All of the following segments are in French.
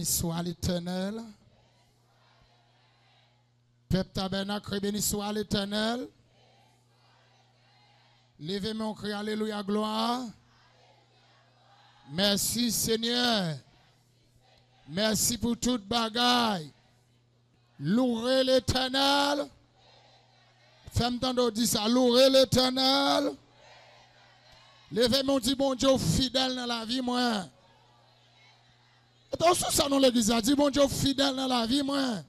soit l'Éternel. Peuple tabernacle, béni soit l'Éternel. Levez mon cri, alléluia, gloire. Merci Seigneur. Merci pour toute bagaille. Louez l'Éternel. Fais-moi dire ça. Louez l'Éternel. Levez mon dit bon Dieu fidèle dans la vie, moi. Attention, ça dans l'église a dit bon Dieu fidèle dans la vie, moi.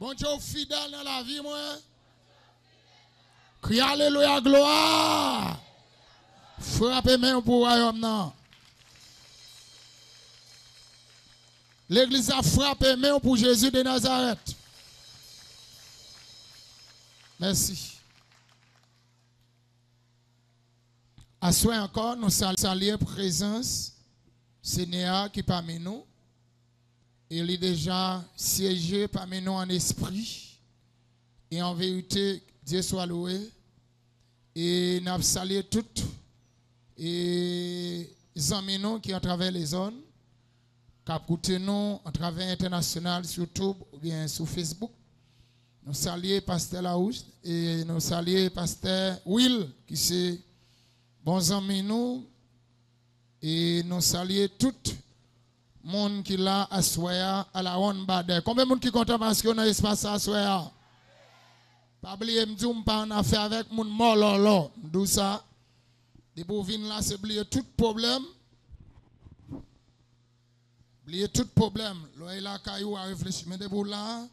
Bon Dieu fidèle dans la vie, moi. Crie alléluia, gloire. Frappez main pour royaume, non. L'église a frappé main pour Jésus de Nazareth. Merci. À soi encore, nous saluons présence Seigneur qui est parmi nous. Il est déjà siégé parmi nous en esprit. Et en vérité, Dieu soit loué. Et nous saluons toutes les amis nous qui à travers les zones, qui écoutent nous à travers international sur YouTube ou bien sur Facebook. Nous saluons Pasteur Laouche et nous saluons Pasteur Will qui c'est bons amis nous. Et nous saluons tout le monde qui l'a à Soya à la Ronde Bader. Combien de monde qui content parce qu'on a espace à Soya? Pas oublier me dire pas en affaire avec mon mort là. D'où ça? Des pour venir là c'est oublier tout problème. Oublier tout problème. Là la caillou à réfléchir mais des pour là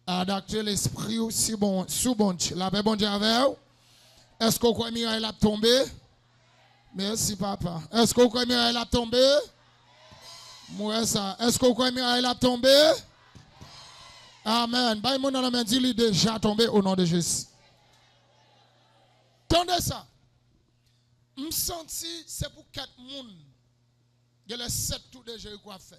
adapter l'esprit aussi bon sous bon la paix bon Dieu avec vous. Est-ce qu'on croit Mirail a tombé? Merci papa. Est-ce qu'on croit Mirail a tombé? Moi ça. Est-ce qu'on croit Mirail a tombé? Amen. Bah, mon nom dit il est déjà tombé au nom de Jésus. Tendez ça. Me senti c'est pour 4 personnes. Il y a les 7 tours de Jéricho à faire.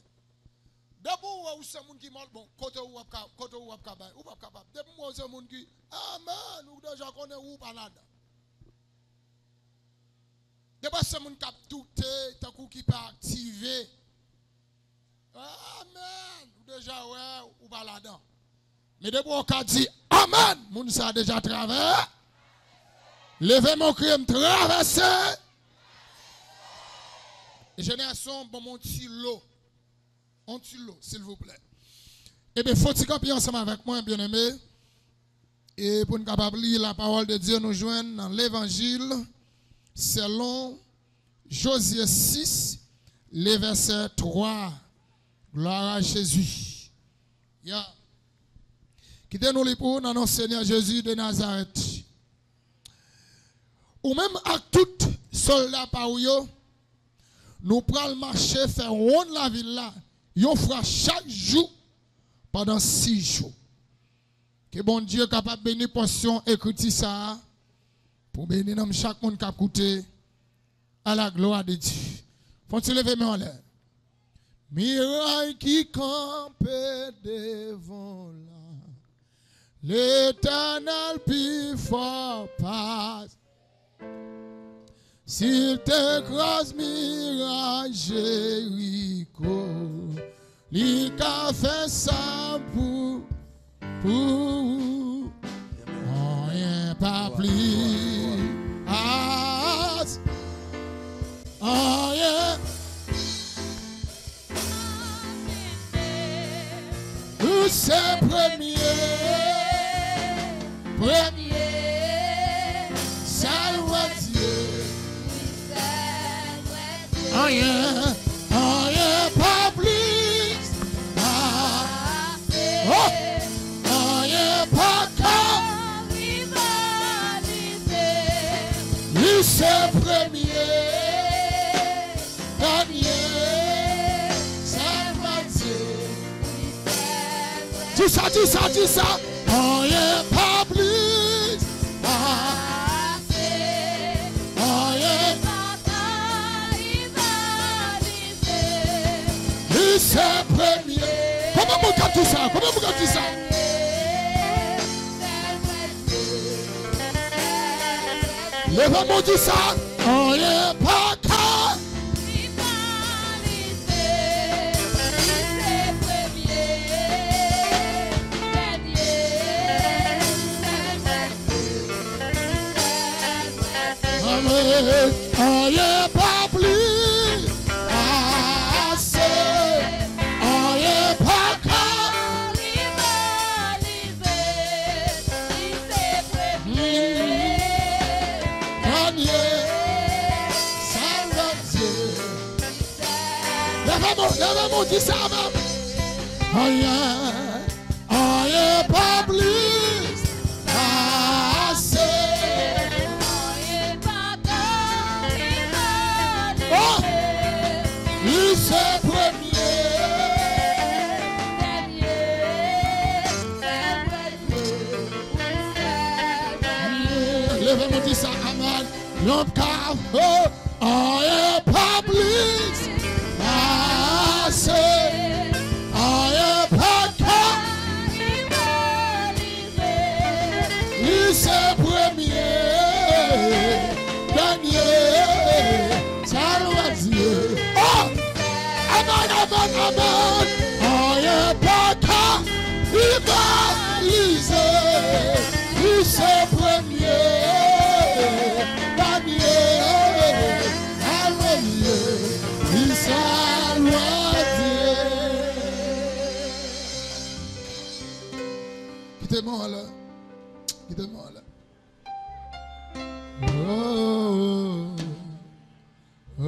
D'abord, où c'est monde qui mal bon, côté où capable, ou pas capable. D'abord, c'est monde qui amen, ou déjà connaît ou pas là. D'abord, c'est monde qui a douté, tant qui pas activé. Amen, ou déjà ouais, ou pas là-dedans. Mais d'abord, on a dit amen, moun ça déjà traversé. Levez mon cri, me traverser. Génération, bon mon petit lot. Un petit lot, s'il vous plaît. Eh bien, faut-il camper ensemble avec moi, bien-aimé. Et pour nous capable lire la parole de Dieu, nous joignent dans l'évangile selon Josué 6, les versets 3. Gloire à Jésus. Yeah. Quittez-nous les pour dans notre Seigneur Jésus de Nazareth. Ou même à tout soldat par yo, nous prenons marcher, faire ronde la ville là. Yon fera chaque jour pendant 6 jours. Que bon Dieu capable de bénir portion écrite ça pour bénir chaque monde qui a écouté à la gloire de Dieu. Faut-il lever main en l'air? Miraille qui campe devant là, l'Éternel plus fort passe. S'il t'écrase miraille Jéricho, il a fait ça pour rien pas plus. Rien. Nous c'est premier, salve Dieu. Rien, rien pas plus. Rien pas comme il c'est premier, salve Dieu. Dis ça. Rien pas plus. C'est premier. Comment vous gardez ça? Levez-moi dit ça. On n'est pas qu'à. est pas plus assez, on est pas comme levez-moi, dis ça même. On est pas plus assez. Oh, il c'est premier. Levez-moi, dis ça, amen. L'homme car, on est pas plus assez. On est pas comme il c'est premier. Dernier. Salut Dieu. Oh! Amen, amen, amen. On est pas comme rivaliser. Il c'est premier. Quittez-moi là. Quittez-moi là. Oh, oh, oh,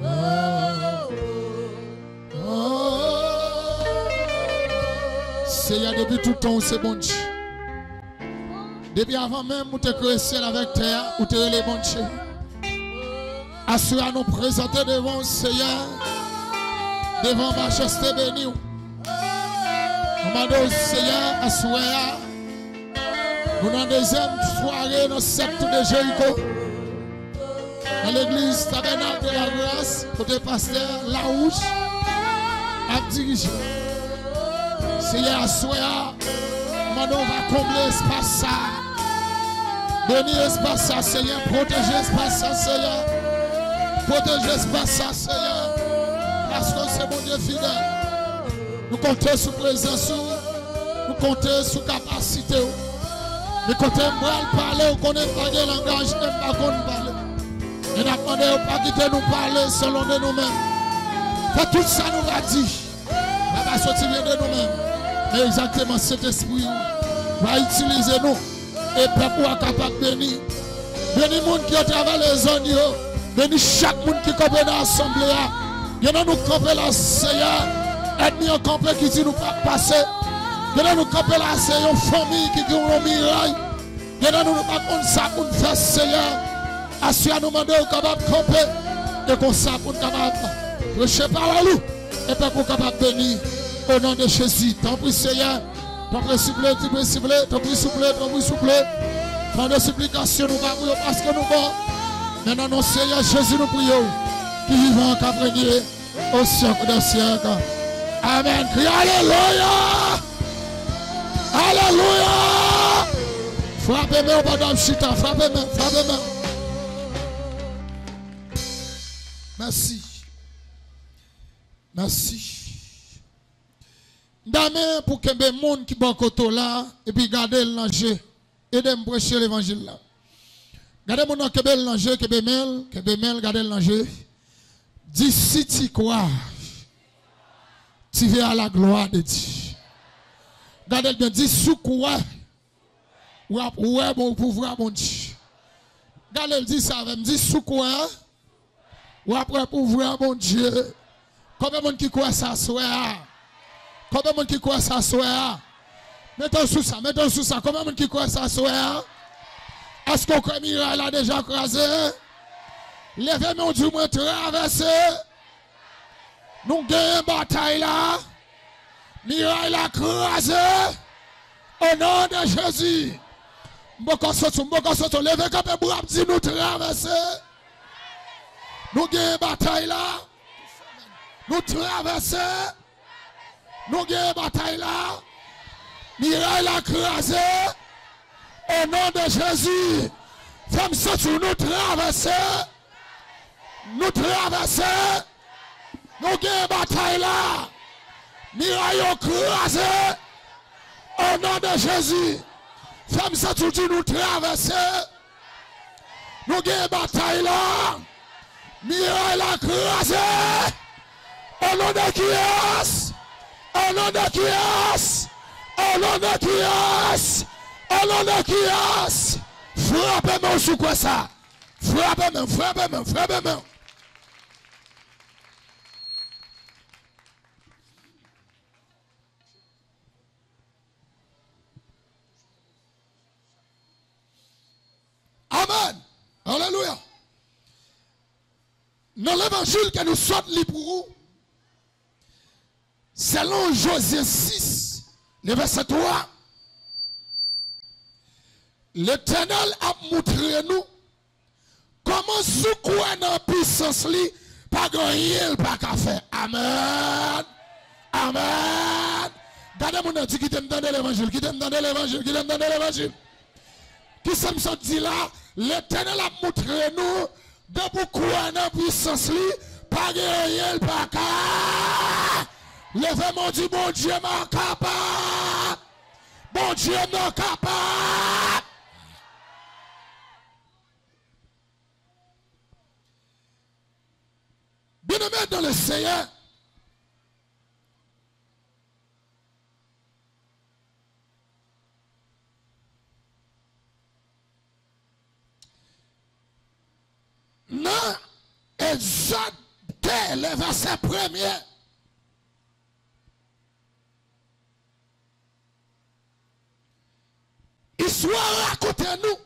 oh, oh. Seigneur, depuis tout le temps, c'est bon Dieu. Depuis avant même, vous te créez ciel avec terre, vous te les bon Dieu. Assurez à nous présenter devant le Seigneur, devant majesté bénie. Nous demandons au Seigneur, assurez nous dans la deuxième soirée dans le secte de Jéricho, dans l'église Tabernacle de la Grâce, côté pasteur Larouche, à diriger. Seigneur, assurez nous demandons, on va combler l'espace ça. Bénis l'espace ça, Seigneur, protégez l'espace ça, Seigneur. Protégez l'espace ça, Seigneur. Parce que c'est mon Dieu fidèle. Nous comptons sur présence, nous comptons sur capacité. Nous comptons sur parler, nous connaissons pas de langage, nous ne pas parler. Et nous demandons pas quitter nous parler selon de nous-mêmes. Fait tout ça nous va dire. On va sortir de nous-mêmes. Et exactement cet esprit va utiliser nous. Et le peuple est capable de bénir. Bénis les gens qui travaillent les zones. Bénis chaque monde qui campe dans l'assemblée. Il y a nous camper là, Seigneur. Aide-nous à camper qui dit nous pas passer. Il y a nous camper là, c'est une famille qui dit nous miraille. Il y a nous pas comme ça pour nous faire, Seigneur. Assure nous demander au capable de camper. Et comme ça pour nous capable de prêcher par nous. Et puis pour capable de bénir. Au nom de Jésus. Tant pis, Seigneur. Tant pis, s'il vous plaît, tant pis, s'il vous plaît, tant pis, s'il vous plaît, tant pis, s'il vous plaît. Tant de supplications, nous parlons parce que nous bon. Maintenant, non, Seigneur Jésus, nous prions. Qui vivant, qui a régné au siècle des siècles. Amen. Crie Alléluia. Alléluia. Frappez-moi, madame Chita. Frappez-moi, frappez-moi. Merci. Merci. Dame pour que les gens qui sont côté là et puis garder l'enjeu et de prêcher l'évangile là. Gardez mon nom que l'enjeu, que Bémel, gardez l'enjeu. Dis si tu crois, tu verras la gloire de Dieu. Gardez bien, dis sous quoi, ouais, bon pouvoir, mon Dieu. Gardez, dis ça avec, dis sous quoi, ou après pouvoir, mon Dieu. Combien de monde qui croit ça, soir? Combien de monde qui croit ça, soir? Mettons sous ça, Combien de monde qui croit ça, soir? Est-ce qu'on croit Mirail a déjà crasé? Levez mon Dieu, moi traversé. Nous gagnons une bataille là. Mirail a crasé. Au nom de Jésus. Mbokosoto, levez comme un bras, dit nous traverser. Nous gagnons une bataille là. Nous traverser. Nous gagnons une bataille là. Mirail a crasé. Au nom de Jésus, femme surtout nous traverser, nous gagnons bataille là, miraille crasé, Au nom de Jésus. Femme ça tout dit nous traverser. Nous avons une bataille là. Miraille la crasé. Au nom de qui est? Au nom de qui est? Au nom de qui est? Au nom de qui est? Frappez-moi sous quoi ça? Frappez-moi, frappez-moi, frappez-moi. Amen. Alléluia. Dans l'évangile que nous sortons pour vous, selon Josué 6, le verset 3, l'Éternel a montré nous comment sous quoi dans la puissance li, pas grand pas qu'à faire. Amen. Amen. Gardez mon qui t'aime dans l'évangile, qui t'aime dans l'évangile, qui t'aime dans l'évangile. Qui s'aime dit là, l'Éternel a montré nous de beaucoup en puissance li, pas de pas qu'à. Levez mon Dieu, bon Dieu m'a capable. Bon Dieu m'a capable. Bien-aimé dans le Seigneur, non, Exode, le verset premier. Histoire racontez-nous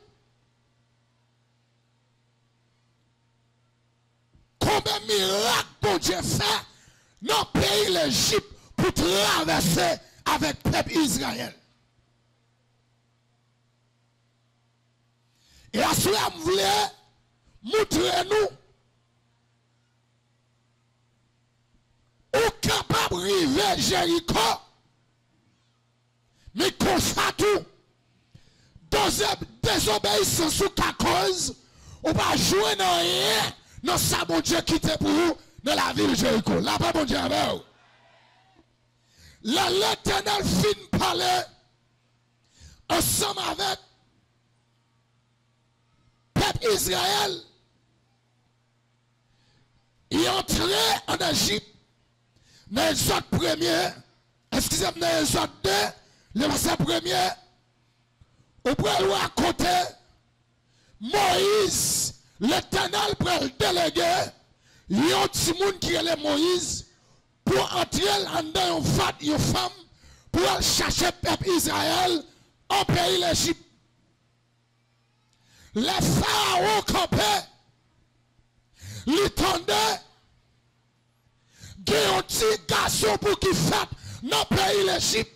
combien de miracles bon Dieu fait dans le pays l'Égypte pour traverser avec le peuple Israël. Et à cela, vous voulez montrer-nous ou capable de arriver Jéricho, mais qu'on ça tout. Désobéissance sous ta cause, on va jouer dans rien, dans ça, bon Dieu, qui était pour vous, dans la ville de Jéricho. Là-bas, bon Dieu, avec vous. L'Éternel fin parler ensemble avec le peuple Israël. Il est entré en Égypte, dans l'exode premier, excusez-moi, dans l'exode 2, le verset premier. Au préau à côté, Moïse, l'Éternel pour le déléguer, il y a un petit monde qui est Moïse pour entrer dans une femme pour aller chercher le peuple Israël en pays l'Égypte. Les pharaons campaient, ils tendaient, il y a un petit garçon pour qui fait dans le pays l'Égypte.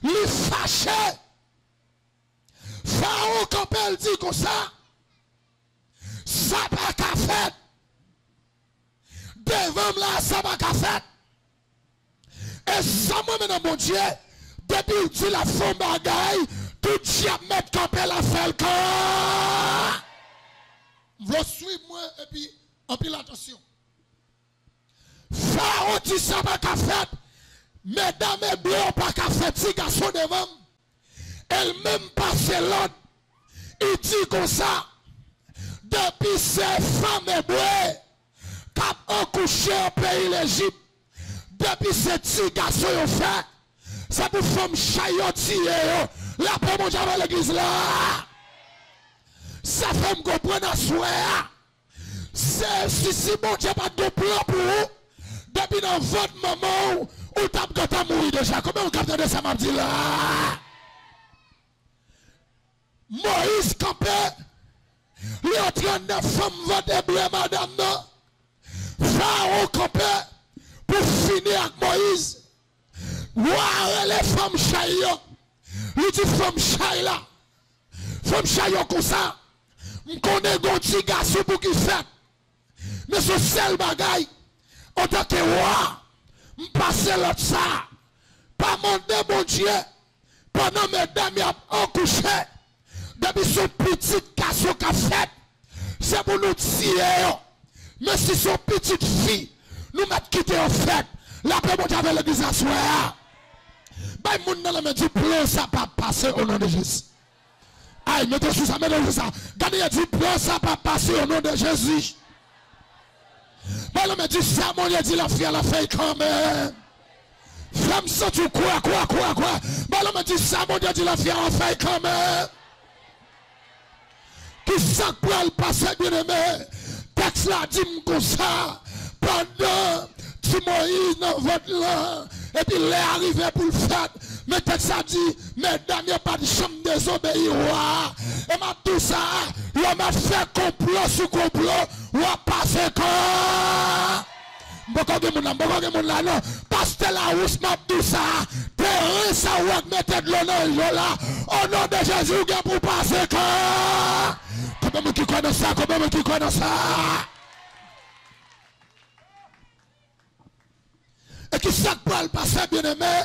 Les fâchés. Pharaon Campbell dit comme ça. Ça va qu'à fait. Devant là, ça va qu'à fait. Et ça, moi, maintenant, mon Dieu, depuis il dit la femme bagaille, tout diable met Campbell à faire le corps. Vous suivez moi et puis, en pile attention. Pharaon dit ça va qu'à fait. Mesdames et blancs, pas qu'à faire petit garçon devant. Elle-même passe l'autre. Il dit comme ça. Depuis ces femmes et bois qui ont accouché au pays l'Égypte. Depuis ces petits garçons ont fait. C'est pour femmes chaillotier. La paix mon Dieu avec l'église là. Ça fait me comprendre à soi. C'est si mon Dieu pas de plan pour vous. Depuis dans votre moment. Ou t'as mouru déjà. Comment on capte de ça m'a dit là? Moïse campé. Il est en train de femme voter blé madame non. Pharaon campé. Pour finir avec Moïse. Voir les femmes chaillot. Il dit femme chaille là. Femme chaillot comme ça. Je connais un petit garçon pour qui fait. Mais ce seul bagaille. En tant que roi. M'passer l'autre ça. Pas mon bon Dieu. Pendant mes dames ont couché. Depuis son petit garçon qu'a fait. C'est pour nous tirer. Mais si son petite fille. Nous mettons quitté en fait. La paix mon Dieu avec l'église à soi. Bah, moun nan la me dit, plan ça pas passer au nom de Jésus. Aïe, mettez sous ça, mettez sous ça. Gardez, il dit, plan ça pas passer au nom de Jésus. Bah, la me dit, ça, mon Dieu, dit la fille à la feuille quand même. Femme, ça, tu quoi. Bah, la me dit, ça, mon Dieu, dit la fille à la feuille quand même. Qui ça pour le passer, bien aimé? Texte là dit comme ça. Pendant que Moïse dans votre là, et puis il est arrivé pour le faire. Mais texte a dit, mesdames, il n'y a pas de chambre désobéir. Et m'a tout ça, il m'a fait complot sur complot. Ou a passé quand? Beaucoup de monde là, non. Pasteur la rousse m'a tout ça. Terre ça ou mettez de l'honneur là. Au nom de Jésus, vous pour passer quand? Comment qui connaît ça? Comment qui connaît ça? Et qui ça pour le passer, bien aimé?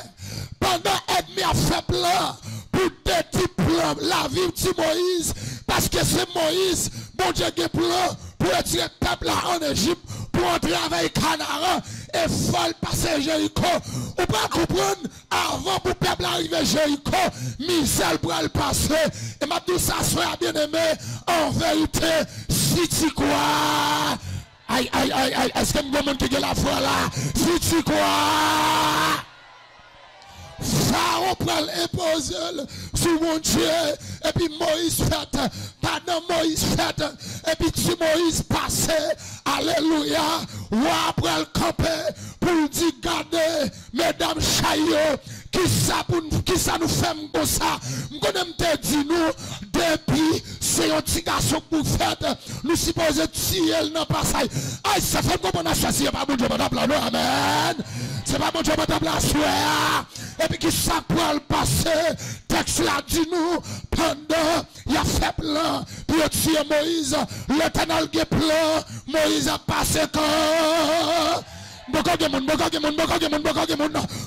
Pendant ennemi a fait plan pour détruire la vie de Moïse. Parce que c'est Moïse, bon Dieu, qui plan pour retirer le peuple en Égypte, pour entrer avec Canaan et folle passer Jéricho. Ou pas comprendre, avant pour le peuple arriver à Jéricho, misère pour le passer. Et m'a dit ça, soeur bien aimé, en vérité, si tu crois. Aïe, est-ce que le monde qui a la foi là? Si tu crois. Pharaon prend l'imposer sur mon Dieu. Et puis Moïse fait. Pendant Moïse fait. Et puis si Moïse passait. Alléluia. Ou après le camper. Pour dire, gardez, mesdames Chaillot. Qui ça nous fait comme ça? Je te dis nous. Depuis, c'est un petit garçon pour faire. Nous supposons tirer dans le passage. Aïe, ça fait comme on a choisi. C'est pas mon Dieu, madame la non, amen. C'est pas mon Dieu, madame la soeur. Et puis qui ça pour le passer. Texte là dit nous. Pendant, il a fait plan. Puis il a tué Moïse. L'éternel a plan. Moïse a passé quand.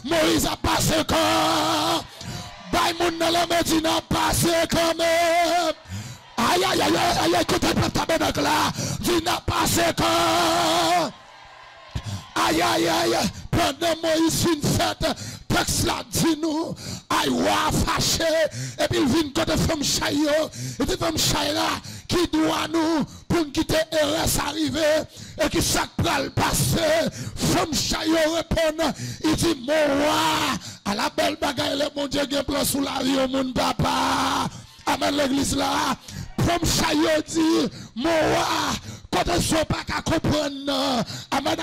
Moïse a passé quand. Baïmoun dans la Médine a passé quand même. Aïe, écoutez le tabernacle là. Il n'a passé quand. Aïe, pendant Moïse une fête, texte là dit nous, aïe, ouah, fâché, et puis il vient côté femme Chaillot, et puis femme Chaillot qui doit nous, pour quitter RS arriver, et qui chaque pral passer, femme Chaillot répond, il dit, mon roi, à la belle bagaille, le bon Dieu qui plan sous la vie au monde papa, amen l'église là, femme Chaillot dit, mon roi, quand ils ne sont pas qu'à comprendre. Amen.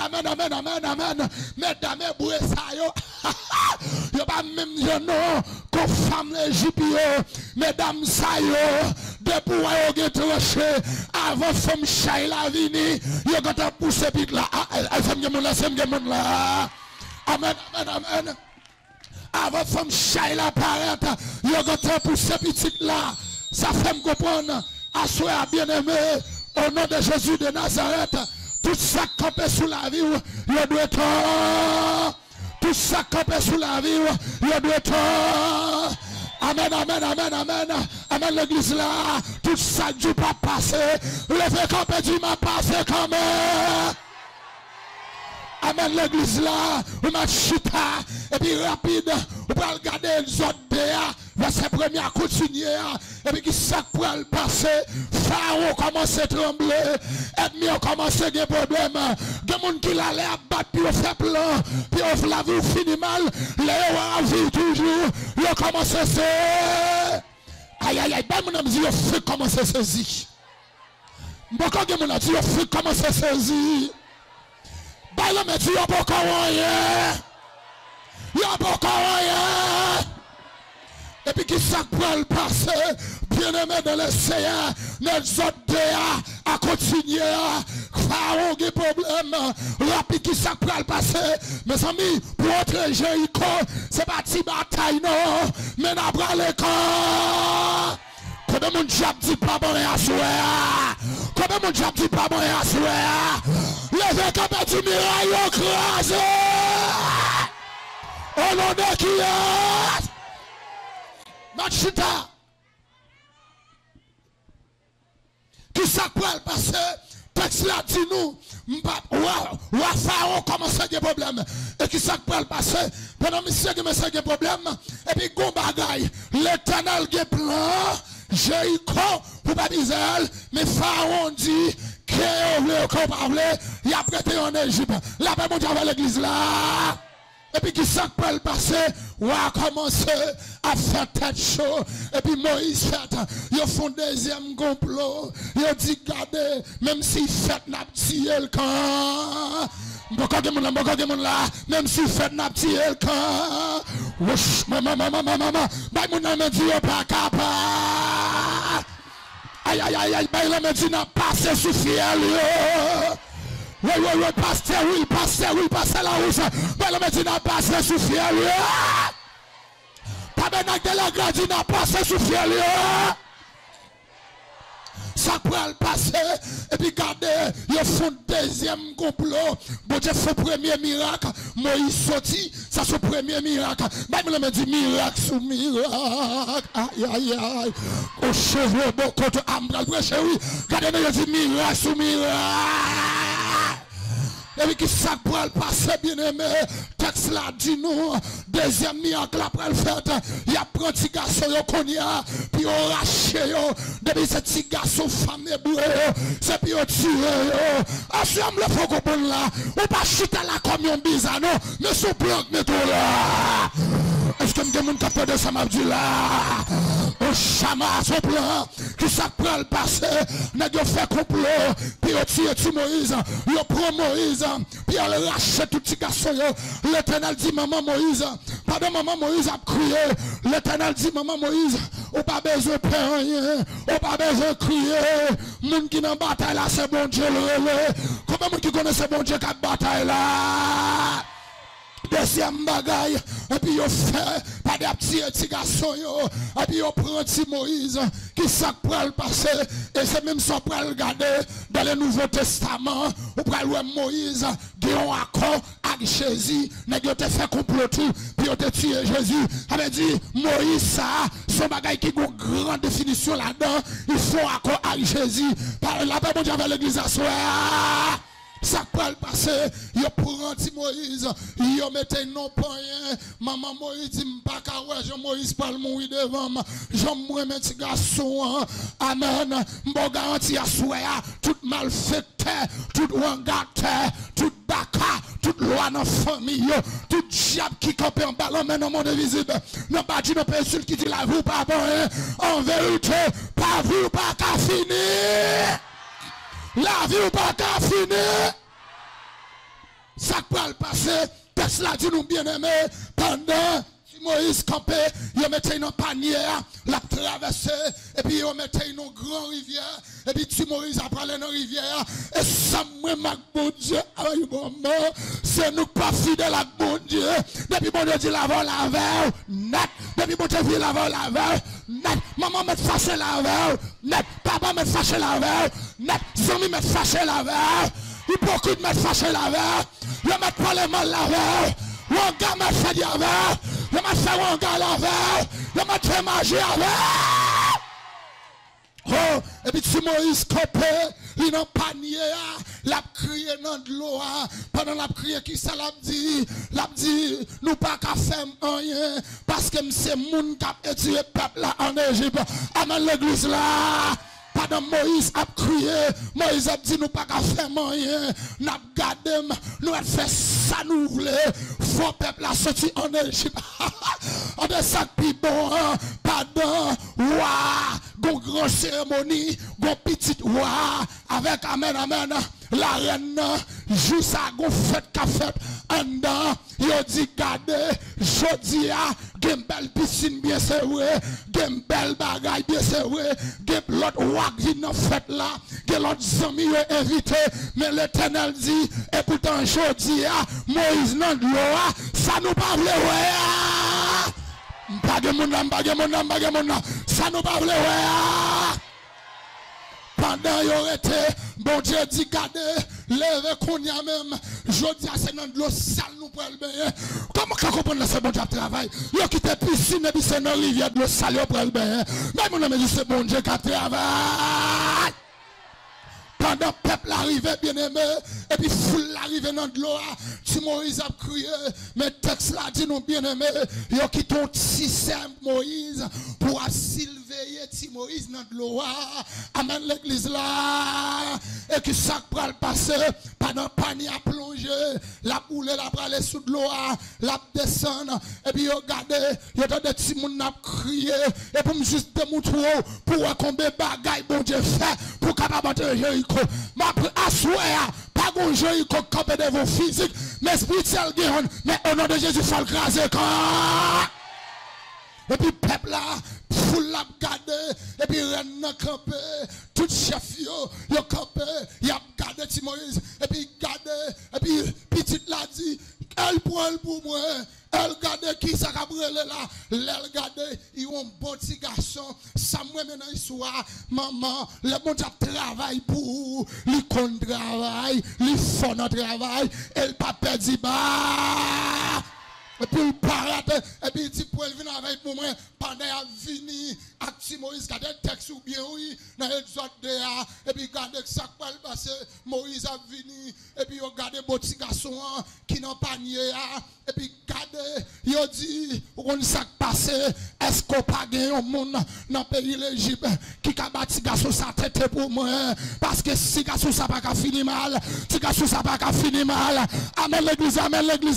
Mesdames, boué ça yo. Yo pas même non. Qu'on femme l'Égypte yo. Mesdames ça yo. Depuis yo get tranché. Avant femme chay la vini. Yo gata pousse pit là. Elle femme mon là, c'est mon là. Amen. Avant femme chay la paraître. Yo gata pousse petit là. Ça fait me comprendre. Assoya bien aimé. Au nom de Jésus de Nazareth, tout ça campé sous la vie, il doit être. Tout ça campé sous la vie, il doit être. Amen, l'église là. Tout ça du pas passé. Le fait campé du m'a passé quand même. Amen, l'église là. Vous m'avez chita. Et puis rapide, vous pouvez regarder les autres déa. Verset premier à continuer. Et puis qui ça pour le passer. Pharaon commence à trembler. Ennemi a commencé à avoir des problèmes. Des gens qui l'allaient à battre, puis on fait plan. Puis on la vie finit mal. Les gens ont vie toujours. Ils ont commencé à se. Aïe, ben mon ami, il fait commencer à saisir. Beaucoup de gens ont dit, il fait commencer à saisir. Ben le métier, il y a beaucoup rien. Il y a beaucoup rien. Et puis qui ça pour le passer, bien aimé de l'essayer, les autres à continuer, Pharaon qui problème, rapide qui ça pour le passer, mes amis, pour entrer Jéricho, c'est pas une bataille non, mais n'a pas le corps. Comment mon diable dit pas bon et à souhait? Comment mon diable dit pas bon et à souhait? Levez comme du miraille écrasé. Au nom de qui est? Machita. Qui ça pour le passer? Texte là dit nous, Roi Pharaon commence à avoir des problèmes. Et qui ça peut le passer? Pendant monsieur qui me des problèmes. Et puis, gon bagaille. L'Éternel qui plan. Jéricho, pour pas dire, mais Pharaon dit, qu'on parle, il a prêté en Égypte. Là, ben, mon Dieu, avec l'église là. Et puis, qui ça peut le passer? On a commencé à faire tête chaud. Et puis, Moïse fait, ils font deuxième complot. Ils dit, regardez, même s'il fait n'a tiré le camp. Même si fait n'a tiré le camp. Wesh, maman, bah, mon ami dit, pas capable. Aïe, aïe, aïe, aïe, bah, il m'a dit, n'a pas passé sous fiel, oui, pasteur, la rousse. Bah, il m'a dit, n'a pas passé sous fiel, tabernacle de la grâce, n'a pas passé sous fiel, ça peut le passer, et puis regardez, ils font deuxième complot. Bon Dieu fait premier miracle, Moïse sorti, ça c'est premier miracle. Bible me dit miracle sous miracle. Aïe aïe aïe. Au cheveu, bon côté ambral, oui. Regardez, il dit miracle sous miracle. Et puis qui ça pour le passer bien aimé. Texte là dit nous, deuxième miracle après le fait, il y a pris un petit garçon yo konya, puis on raché yo, depuis ce petit garçon femme éboué, c'est puis on tué yo. Assume le faux bon là, ou pas chuter là comme un bizarre non, mais sous planque mais tout là. Est-ce que me monde capable de ça m'a dit là? On chama son plan, qui ça prend le passé, n'a pas fait complot, puis on tue Moïse, on prend Moïse, puis on rachète tout petit garçon. L'Éternel dit maman Moïse, pardon maman Moïse a crié. L'Éternel dit maman Moïse, on pas besoin de faire rien, on pas besoin de crier. Moun qui dans bataille là, c'est bon Dieu le relais. Comment moun qui connaît ce bon Dieu qui a bataille là? Deuxième bagaille, et puis il fait pas des petits garçons, et puis il prend petit Moïse, qui ça pour le passer, et c'est même ça pour le regarder dans le Nouveau Testament, ou pour le Moïse, qui ont accord avec Jésus, n'a pas fait complot tout, puis il a tué Jésus. Ça veut dire, Moïse, ça, son bagaille qui a une grande définition là-dedans, il faut accord avec Jésus. Par là, bon Dieu, avec l'église à soi. Ça peut le passer, il prend Moïse, il mettait non pas rien. Maman Moïse dit, pas qu'à Jean Moïse parle mourir devant moi. Jean moi mes petits garçons. Amen. Bon garantie à soi, tout mal fait, tout wangate, tout baka, toute loi dans la famille, tout diable qui campe en ballon, mais dans le monde invisible. Non pas dit, non pas insulte qui dit la vie ou pas bon. En vérité, pas vie ou pas qu'à finir. La vie ou pas qu'à finir. Ça peut le passer. Texte là dit nous bien aimé. Pendant Moïse campé, il mettait une panière, l'a traversé, et puis il mettait une grande rivière, et puis tu Moïse a parlé dans la rivière, et ça moi ma bon Dieu, aïe maman, c'est nous pas fidèles à bon Dieu. Depuis bon Dieu dit lavons la veille, net. Depuis bon Dieu dit lavons la veille, net. Maman m'a fâché la veille, net. Papa m'a fâché la veille, net. Zami m'a fâché la veille, hypocrite m'a fâché la veille, il m'a parlé mal la veille. Un gars m'a fait dire avec, il m'a fait un gars avec, il m'a fait manger avec. Oh, et puis si Moïse copé, il n'a pas nié, il a crié dans de l'eau, pendant la crié qui ça l'a dit, nous pas qu'à faire rien, parce que c'est moun qui a tué le peuple là en Égypte, amen l'église là. Pendant Moïse a crié, Moïse a dit nous pas qu'à faire rien, nous avons gardé, nous avons fait ça nous voulons, faut peuple a sorti en Égypte. On est ça qui bon, pardon, ouah, gon grand cérémonie, gon petit ouah, avec amen, amen, la reine, joue ça, gon fête qu'a fait, en dedans, il dit gardez, jodi a, gen belle piscine bien c'est vrai, gen belle bagaille bien c'est vrai, gen l'autre wak qui n'a fait là, gen l'autre zami invité, mais l'Éternel dit, et pourtant jodi a, Moïse nan de l'eau, ça nous pas vle ouais. Pas de mon nom, ça nous pas vle ouais. Pendant qu'il aurait été, bon Dieu dit, gardez, levez qu'on y a même, je dis à c'est dans de l'eau sale nous pour le bain. Comment qu'on comprend ce bon Dieu travail? Il a quitté piscine et puis c'est dans la rivière de l'eau sale pour le bain. Mais mon ami dit c'est bon Dieu qui travaille. pendant le peuple arrivait, bien aimé, et puis foule arrivait dans de l'eau, si Moïse a crié, mais texte là dit nous, bien aimé, il y a qui ton système Moïse pour surveiller si Moïse dans de l'eau. Amen l'église là, et que ça va le passer, pendant panier à plonger, la boule, la brale sous de l'eau, la descendre, et puis regardez, il y a des petits gens qui crié, et pour me juste démontrer, pour combien de bagailles bon Dieu fait, pour capable de Jéricho. Ma assoir, pas de Jéricho campé de vos physiques, mais spirituel, mais au nom de Jésus, il faut le craser quand. Et puis peuple là, foule la garder, et puis reine campé, tout chef yo campé, y a gardé Moïse, et puis gardé, et puis petite l'a dit, elle prend pour moi, elle garde qui ça a brûlé là, elle garde, ils ont un bon petit garçon, ça moi maintenant histoire, maman, le bon Dieu travaille pour, lui qu'on travaille, lui font notre travail, elle pas perdu bah. Et puis il parle, et puis il dit pour elle venir avec moi, pendant qu'il venu, avec Moïse, il y a des textes ou bien oui, dans l'exode de et puis regardez ça qui va passer, Moïse a venu, et puis regardez mon petit garçon qui n'a pas nié, et puis regardez, il a dit, on ça qui passe, est-ce qu'on pas gagné un monde dans le pays de l'Égypte qui a battu garçon sa tête pour moi, parce que si garçon ça pas fini mal, si garçon ça pas fini mal, amen l'église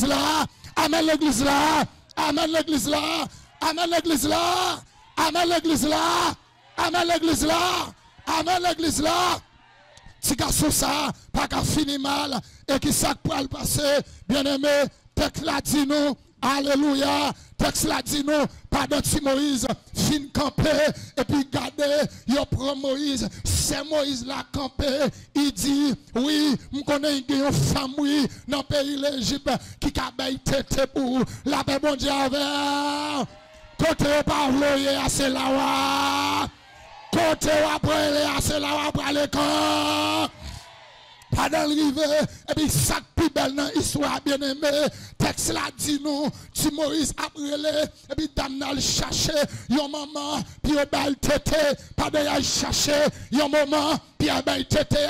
là. Amen l'église là. Amen l'église là. Amen l'église là. Amen l'église là. Amen l'église là. Amen l'église là. Si garçon ça, pas qu'à finir mal, et qui ça peut le passer, bien aimé, texte là dit nous, alléluia, texte là dit nous, pardon si Moïse, fin campé, et puis gardez, il prend Moïse, c'est Moïse là campé, il dit, oui, je connais une femme, oui, dans le pays de l'Égypte, qui a baillé tête pour la paix, bon Dieu, avec, côté pas vouloir, c'est là, côté après, c'est là, après le camp. Pendant l'arrivée, et puis ça plus belle dans l'histoire bien aimé, texte là dit nous, si Moïse a brûlé, et puis dame n'a cherché, yon maman, puis yon belle tété, pendant y'a cherché, yon maman, puis yon belle tété,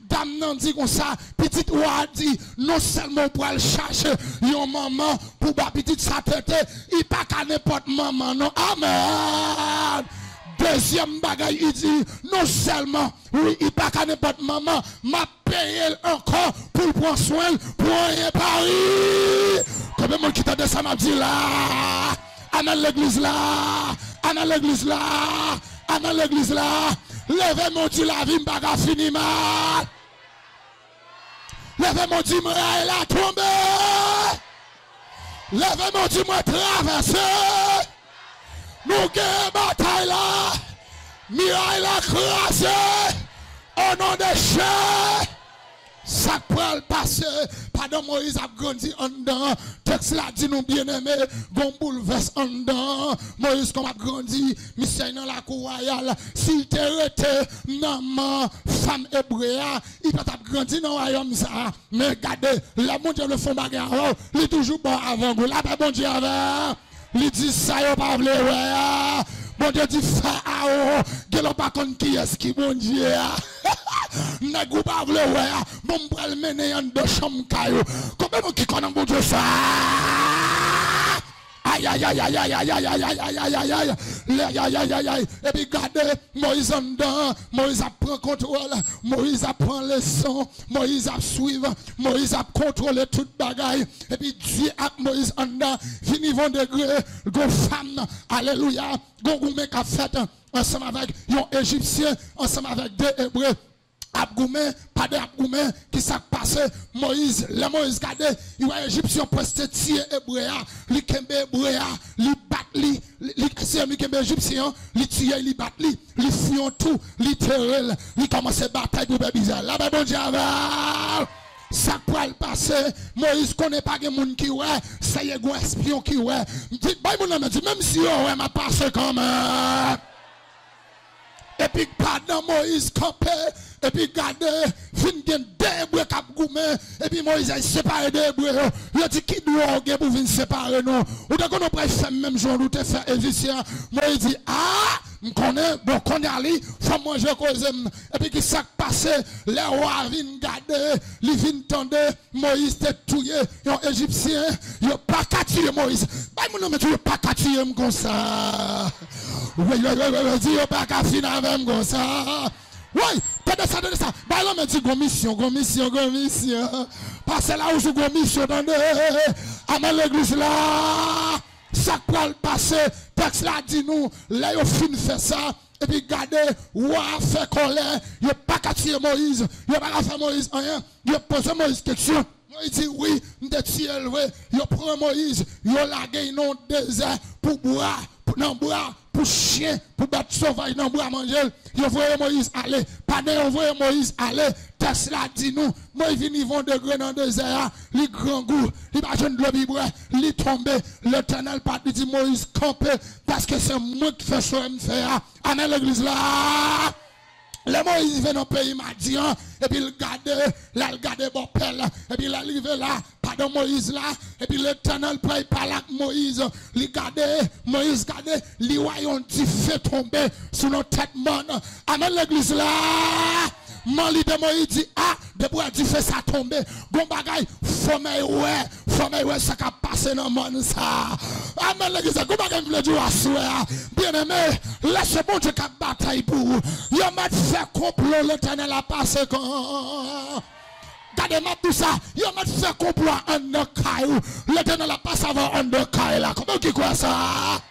dame n'a dit comme ça, petite roi dit, non seulement pour aller chercher, yon maman, pour ba petite sa tété, il pas qu'à n'importe maman, non, amen. Deuxième bagaille, il dit, non seulement, oui, il pas qu'à n'importe maman, m'a payé encore pour prendre soin, pour un pari. Combien de monde qui t'a dit ça m'a dit là? Amen l'église là, amen l'église là, amen l'église là. Levez mon Dieu, la vie m'a pas fini mal. Levez mon Dieu, elle a tombé. Levez mon Dieu, moi traversé. Nous gagnons bataille là, miraille la crasé, au nom de Jésus, ça peut le passer, pendant Moïse a grandi en dedans, texte là dit nous bien aimé, gon bouleverse en dedans, Moïse comme a grandi, monsieur dans la cour royale, s'il te rete, maman, femme hébraïa, il peut être grandi dans le royaume ça, mais regardez, la bon Dieu le font bagarre, il est toujours bon avant, la bon Dieu avant. Il dit ça, il pas voulu, ouais. Bon Dieu dit Pharaon, il n'a pas compte qui est-ce qui, bon Dieu. N'a pas voulu, ouais. Bon, on va le mener en deux chambres, caillou. Comment qui connaît bon Dieu ça? Aïe, aïe, aïe, aïe, aïe, aïe, aïe, aïe, aïe, aïe, aïe, aïe, aïe, aïe, aïe, aïe. Et puis, regardez, Moïse en dedans, Moïse a pris contrôle, Moïse a pris leçon, Moïse a suivi, Moïse a contrôlé toute bagaille. Et puis, Dieu a Moïse en dedans, fini vont degré, go femme, alléluia, go goumé qu'a fait ensemble avec un Égyptien, ensemble avec deux Hébreux. Abgoumé, pas de Abgoumé, qui s'est passé, Moïse, le Moïse gardé, il va Égyptien presque tirer Hébreu, li kembe Hébreu, li bat li kembe Égyptien, li tire, li bat li fuyon tout, li terrel, li commence bataille pour bizarre. Là, ben bon Dieu, ça peut le passer, Moïse connaît pas de monde qui ouais, ça y est, un espion qui ouais. Même si ouais, m'a passé quand même. Et puis, pendant Moïse campé, et puis gardé, fin gen deux cap goumé, et puis Moïse a séparé deux hébreux. Il a dit qui doit pour venir séparer nous. Ou d'accord, on peut faire même jour, nous te faire égyptien. Moïse dit, ah, Je connais, bon, qu'on y aller, faut manger cause. Et puis qui s'est passé, les rois viennent garder, ils viennent tendre, Moïse t'est tué, les Égyptiens, ils n'ont pas qu'à tuer Moïse. Bah, mon nom, tu n'as pas qu'à tuer comme ça. Oui, dis, ils n'ont pas qu'à finir avec comme ça. Oui, t'as ça, t'as ça. Bah, là, mais tu as mission. Parce là où je suis mission, amen l'église là. Ça peut le passer. Texte là dit nous, là, ils fin fait ça. Et puis, regardez, ouah, fait colère. Il n'y a pas qu'à tuer Moïse. Il n'y a pas qu'à faire Moïse rien. Il a posé Moïse question. Moïse dit oui, nous sommes élevés. Il prend Moïse. Il a lagué dans le désert pour boire. Pour chien, pour battre sauvage dans le bois manger. Il voyait Moïse aller. Pendant qu'il voyait Moïse aller, Tesla dit nous, Moïse vient vont degré dans le désert, les grands goûts, les bâtons de l'eau, les tombés, l'éternel pas dit Moïse camper, parce que c'est moi qui fais ça, me faire. Amen l'église là. Le Moïse vient dans le pays Madian, et puis il garde bon pelle, et puis il arrive là, pardon Moïse là, et puis l'éternel parle avec Moïse, il garde, Moïse garde, il voyons du feu tomber sur nos têtes mortes. Amen l'église là. Mali de Moïse dit, ah, de bois du feu ça tomber. Gon bagay, faut ouais, ça qui passe dans le monde ça. Amen l'église, gon bagay me dire à bien aimé, laisse bon Dieu qui bataille pour vous. Yo m'a fait complot, l'éternel a passé quand. Regardez-moi tout ça, yo m'a fait complot en de caillou. L'éternel a passé avant en de caillou là. Comment qui croit ça?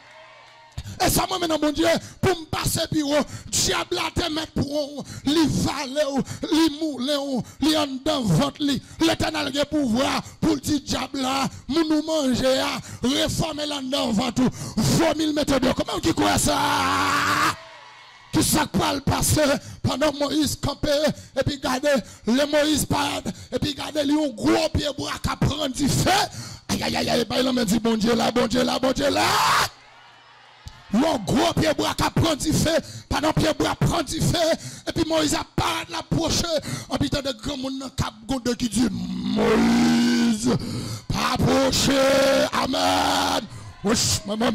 Et ça m'a mené mon Dieu pour me passer bureau. Diable a te mettre pour li valer, li mouler, li en dans ventre li. L'éternel a pouvoir pour dire diable là, nous manger, réformer là dans ventre. Vomir mettre de comment qui croit ça? Qui ça peut le passer pendant Moïse campé et puis garder le Moïse parade et puis garder lui un gros pied bois qui prend du feu. Aïe aïe aïe, il m'a dit bon Dieu là. L'on gros pied bois qui prend du feu, pendant pied bois prend du feu, et puis Moïse a pas l'approcher, en puis de grand monde qui dit Moïse, pas approcher, amen. Wesh, maman,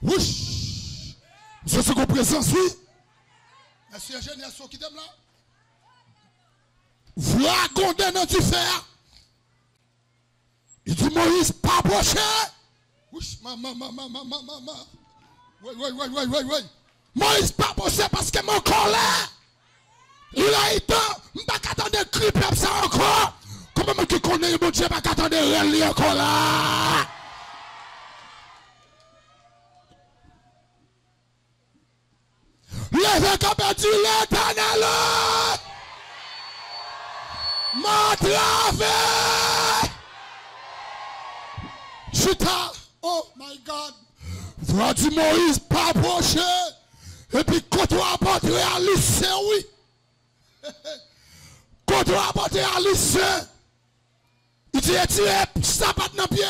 oui, je suis en présence, oui. Monsieur ingénieur, qui t'aime là? Voilà Gondé dans du fer. Il dit Moïse, pas approcher. Oui, maman. Oui. Moïse, pas approcher parce que mon colère. Il a été, je ne peux pas attendre de cri comme ça encore. Comment qui connaît mon Dieu, je ne peux pas attendre de réel encore là. Lève comme dit l'éternel. Ma travers. Chita. Oh my God. Voilà dit Moïse pas approcher. Et puis quand on a apporté à lycée, oui. Quand on a apporté à lycée, il dit tirer sabat dans pied.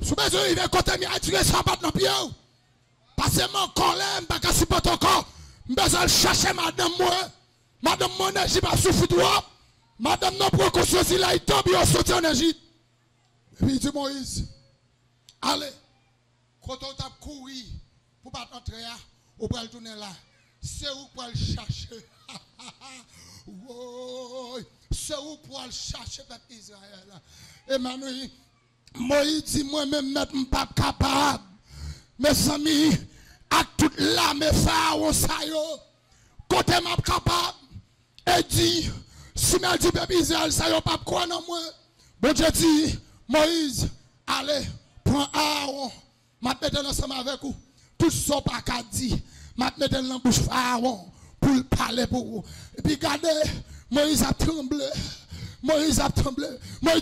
Sous besoin il va côté mi tirer sabat dans pied. Parce que mon colère, je ne peux pas supporter encore. Je besoin chercher madame moi. Madame mon énergie va souffrir toi. Madame non précaution si là il tombe, il sorti en Égypte. Et puis il dit Moïse, allez, quand on t'a couru pour pas entrer là, on va le tourner là. C'est où pour le chercher. C'est où pour le chercher peuple Israël. Emmanuel, Moïse dit moi-même mettre pas capable. Mes amis, à toute l'âme et pharaon ça yo, côté m'a capable, et dit, si m'a dit peuple Israël ça yo pas quoi non moi. Bon Dieu dit, Moïse, allez, prends Aaron, m'a mettre ensemble avec vous. Tout ça pas qu'à dire, m'a mettre dans la bouche pharaon pour parler pour vous. Et puis regardez, Moïse a tremblé. Moïse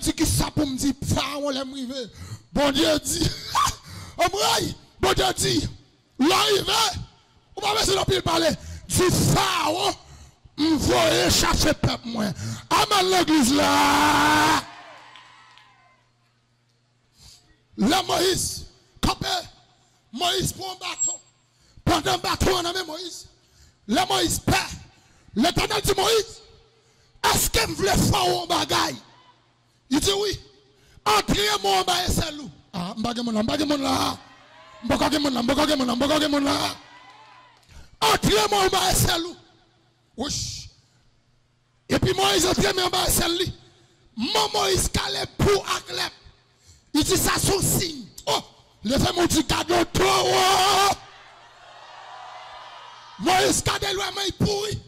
dit qui ça pour me dire pharaon l'aime river. Bon Dieu dit, bon Dieu dit, l'arrivée, on va laisser l'empire parler, dit pharaon, m'envoyer chercher peuple moi. Amen l'église là. Le Moïse, campé, Moïse prend un bâton. Pendant un bâton, on a mis Moïse. Le Moïse perd. L'Éternel dit Moïse, est-ce que vous voulez faire un bagaille? Il dit oui. Entrez-moi en bas et c'est loup. Ah, m'bagay mon là. Entrez-moi en bas et c'est loup. Wesh. Et puis Moïse entre en bas et c'est loup. Moïse calé pour Aglep. Il dit ça son signe. Oh, le fait mon petit cadeau trop. Moïse cadé loin mais il pourri.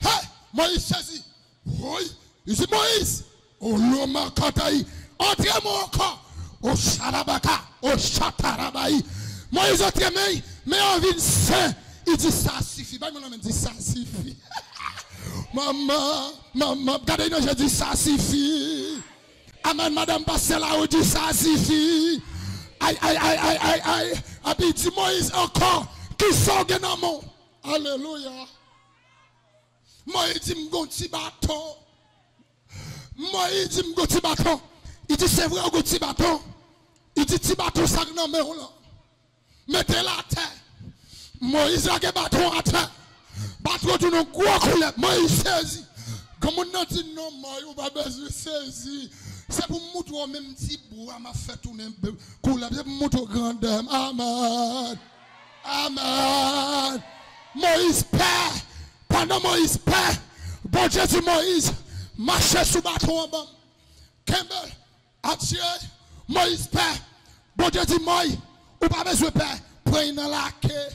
Hey, Moïse saisi. Oui. Il dit Moïse. Oh l'homme kataï. Entrez-moi encore. Oh charabaka. Oh chatarabaï. Moïse entre mais on vient saint. Il dit ça suffit. Bah mon dit ça suffit. Maman, regardez nous, je dis ça suffit. Amen, madame Pasteur là, on dit ça suffit. Aïe. Et puis dit Moïse encore, qui sort de mon. Alléluia. Moïse dit, m'gon ti bâton. Moïse dit, m'gon ti bâton. Il dit, c'est vrai, m'gon ti bâton. Il dit, ti bâton, ça non, mais on là. Mettez la terre. Moïse a bâton à terre. Bâton tout nous gros couleur. Moïse saisi. Comme on a dit non, Moïse, on va besoin saisir. C'est pour montrer même petit bois m'a fait tourner couleur. C'est pour montrer grandeur. Amen. Amen. Moïse perd. Pendant Moïse perd. Bon Dieu dit Moïse, marchez sous bâton en bas. Campbell, attiré. Moïse perd. Bon Dieu dit Moïse, ou pas besoin de perdre. Prenez dans la queue.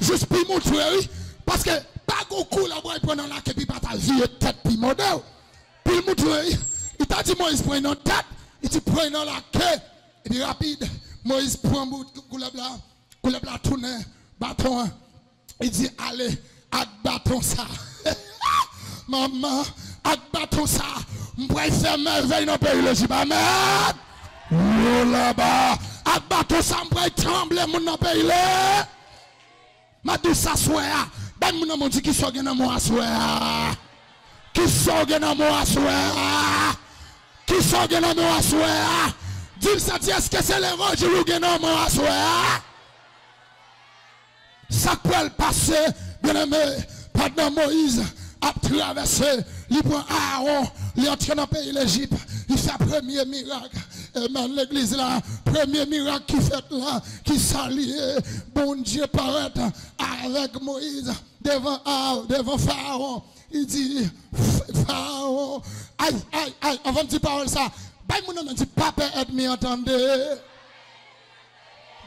Juste pour montrer, parce que pas beaucoup là, il prend dans la queue, puis pas ta vie tête, puis modèle. Puis montrer, il t'a dit Moïse prend dans la tête, il dit prend dans la queue. Et puis rapide, Moïse prend bout couleur là, tourne, bâton. Il dit allez, avec bâton ça. Maman, avec bâton ça, je vais faire merveille dans le pays de Jibamède. Là-bas, avec bâton ça, je vais trembler dans le pays là. Ma douce s'assoya. Ben mon dit qui sont dans moi assoya. Qui sont dans moi assoya. Qui sont dans moi assoya. Dis ça dit est-ce que c'est les roches qui sont dans moi assoya. Ça peut le passer, bien aimé, pendant Moïse a traversé, il prend Aaron, il entre dans le pays d'Égypte, il fait le premier miracle. Amen, l'église là, premier miracle qui fait là, qui s'allie, bon Dieu paraît avec Moïse devant Pharaon. Il dit, Pharaon, aïe, avant de dire parole ça, mon nom dit, papa aide-moi, entendez.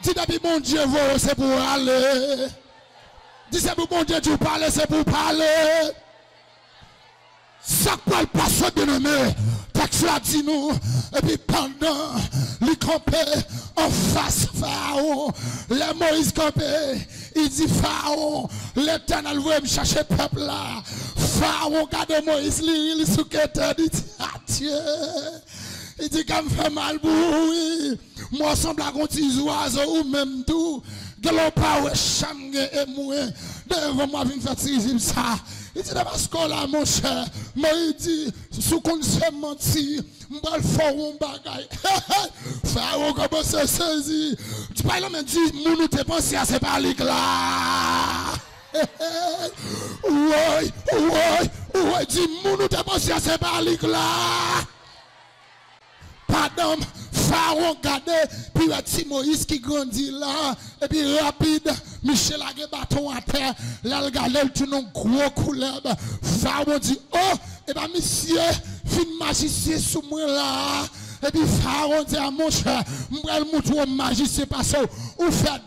Dis depuis bon Dieu, c'est pour aller. Dis c'est pour bon Dieu, tu parles, c'est pour parler. Ça peut le passer, bien aimé. Texte là dit nous. Et puis pendant, il campait en face Pharaon. Le Moïse campait. Il dit Pharaon, l'Éternel veut me chercher peuple là. Pharaon regarde Moïse, il soukete, il dit Dieu. Il dit qu'elle me fait mal pour oui. Moi, semble à un petit oiseau ou même tout. Que l'on parle, chambre et moi. Devant moi, je vais faire ça. Il dit, parce que là, mon cher, moi, il dit, sous qu'on se mentit, je vais faire un bagaille. Pharaon commence à saisir. Tu parles même, dis, nous te pensons à ce parler là. Ouais, dis, nous te pensons à ce parler là. Pardon, Pharaon regardait, puis il y a petit Moïse qui grandit là, et puis rapide, Michel a un bâton à terre, là il regarde, il tourne un gros couleur. Pharaon dit, oh, et bien monsieur, fin magicien sous moi là. Et puis Pharaon dit à mon cher, je vais le montrer au magicien parce que vous faites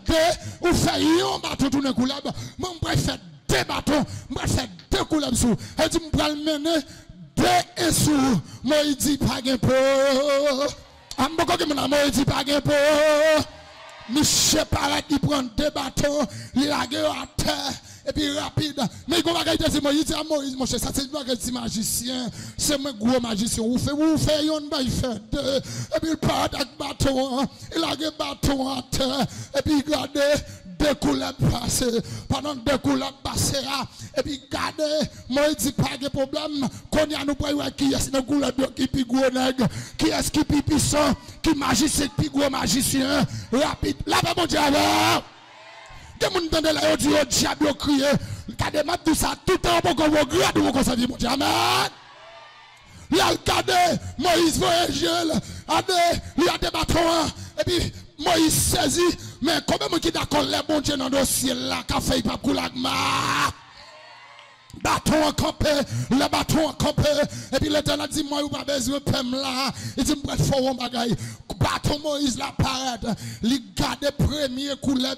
un bâton tourner couleur, moi je vais faire deux bâtons, je vais faire deux couleurs sous. Et dit, je vais le mener. Et sous, Moïse dit pas de peau. Moïse dit pas de peau. Michel paraît, il prend deux bâtons, il la gueule à terre, et puis rapide. Mais il va dire Moïse dit à Moïse, mon cher, ça c'est pas un magicien, c'est un gros magicien. Vous faites il fait deux, et puis il part avec bâton, il a un bâton à terre, et puis regardez, deux couleurs passées, pendant deux couleurs passées, et puis regardez, moi, dit pas de problème, qu'on y a nous pour qui est-ce que couleur qui est gros nègre, qui est-ce qui est puissant, qui magicien, qui gros magicien, rapide, là, mon Dieu, des gens qui entendent là, ils disent, diable, crier, regardez, moi, tout ça, tout le temps, pour qu'on vous grade, vous conseillez, mon Dieu, amen. Il a regardé, Moïse voyageur, il a des bâtons, et puis Moïse saisit, mais combien de qui d'accord les bons Dieu dans le dossier là, qu'a fait pas pour la bâton en campé, le bâton en campé, et puis l'Éternel dit, moi, vous pas besoin de pem là, il dit, moi, il faut un bagage, bâton Moïse la parade, il garde premier couleur,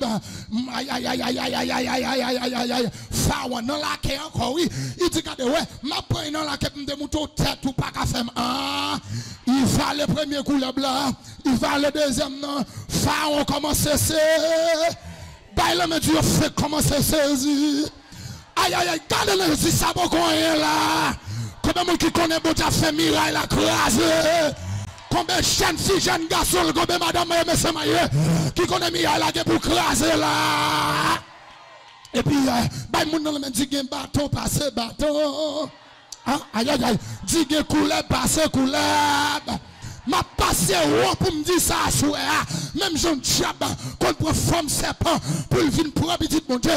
aïe, aïe, aïe, aïe, aïe, aïe, aïe, aïe, aïe, aïe, aïe, aïe, Pharaon, non la quai encore, oui, il dit, regardez, ouais, ma prenne dans la quai, de mouton tête ou pas qu'à faire, il va le premier couleur blanc, il va le deuxième, non, Pharaon commence à saisir, bah, il a dit, fait commencer à saisir. Aïe aïe aïe, regardez si ça va est là. Combien de monde qui connaît bon Dieu fait miraille la crase. Combien de jeunes filles, jeunes garçons, combien de madame et messieurs qui connaît miraille la pour craser là. Et puis, bah moun nan men dit gen bâton passer bâton. Aïe aïe aïe, dit gen couleur passer couleur. Ma passé pour me dire ça même Jean Diable qu'on prend forme serpent pour venir pour petit mon Dieu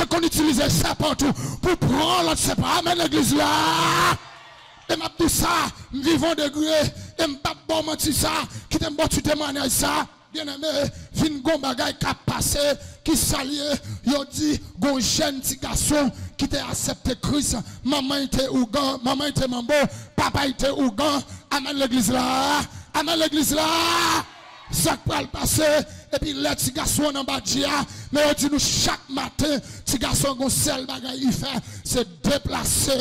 qu'on utilise serpent pour prendre l'autre serpent amen l'église là et m'a tout ça vivons degré et m'pas bon mentir ça qui t'aime bon tu témoignes ça bien aimé vin gon bagay qui a passé qui s'allié yo dit gon jeune petit garçon qui t'a accepté Christ maman était ougan maman était mambo papa était ougan amen l'église là amen l'église là ça peut le passer et puis les petits garçons en bas dia mais on dit nous chaque matin petit garçon gon seul bagay il fait c'est déplacer